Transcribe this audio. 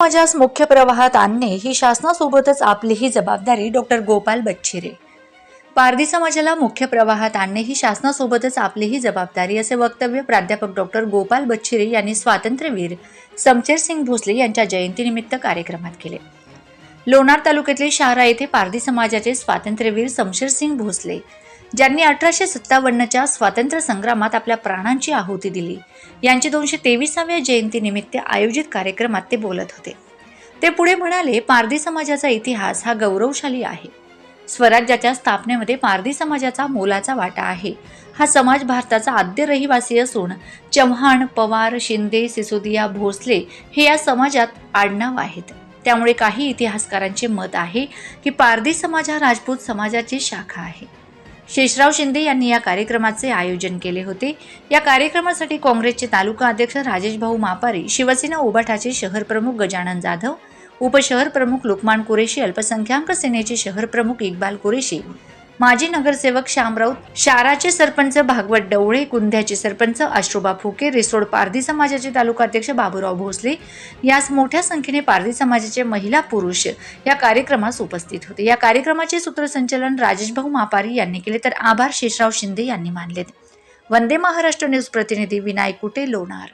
समाजास मुख्य प्रवाहात आणणे ही शासनासोबतच आपलीही जबाबदारी. डॉक्टर गोपाल बच्छिरे. पारधी समाजाला मुख्य प्रवाहात आणणे ही शासनासोबतच आपलीही जबाबदारी, असे वक्तव्य प्राध्यापक डॉक्टर गोपाल बच्छिरे यांनी स्वातंत्र्यवीर समशेरसिंग भोसले यांच्या जयंतीनिमित्त कार्यक्रमात केले. लोणार तालुक्यातील शहारा येथे पारधी समाजाचे स्वातंत्र्यवीर समशेरसिंग भोसले ज्यांनी 1857च्या स्वातंत्र्य संग्रामात आपल्या प्राणांची आहुती दिली, यांची 223व्या जयंतीनिमित्त आयोजित कार्यक्रमात ते बोलत होते. ते पुढे म्हणाले, पारधी समाजाचा इतिहास हा गौरवशाली आहे. स्वराज्याच्या स्थापनेमध्ये पारधी समाजाचा मोलाचा वाटा आहे. हा समाज भारताचा आद्य रहिवासी असून चव्हाण, पवार, शिंदे, सिसोदिया, भोसले हे या समाजात आडनाव आहेत. त्यामुळे काही इतिहासकारांचे मत आहे की पारधी समाज हा राजपूत समाजाची शाखा आहे. शेषराव शिंदे यांनी या कार्यक्रमाचे आयोजन केले होते. या कार्यक्रमासाठी काँग्रेसचे तालुका अध्यक्ष राजेश भाऊ मापारी, शिवसेना उभाटाचे शहर प्रमुख गजानन जाधव, उपशहर प्रमुख लुकमान कुरेशी, अल्पसंख्याक सेनेचे शहर प्रमुख इक्बाल कुरेशी, माजी नगरसेवक श्याम राऊत, शाराचे सरपंच भागवत डवळे, कुंध्याचे सरपंच अश्रुबा फुके, रिसोड पारधी समाजाचे तालुका अध्यक्ष बाबूराव भोसले यास मोठ्या संख्येने पारधी समाजाचे महिला पुरुष या कार्यक्रमास उपस्थित होते. या कार्यक्रमाचे सूत्रसंचालन राजेश भाऊ मापारी यांनी केले, तर आभार शेषराव शिंदे यांनी मानलेत. वंदे महाराष्ट्र न्यूज प्रतिनिधी विनायक कुटे, लोणार.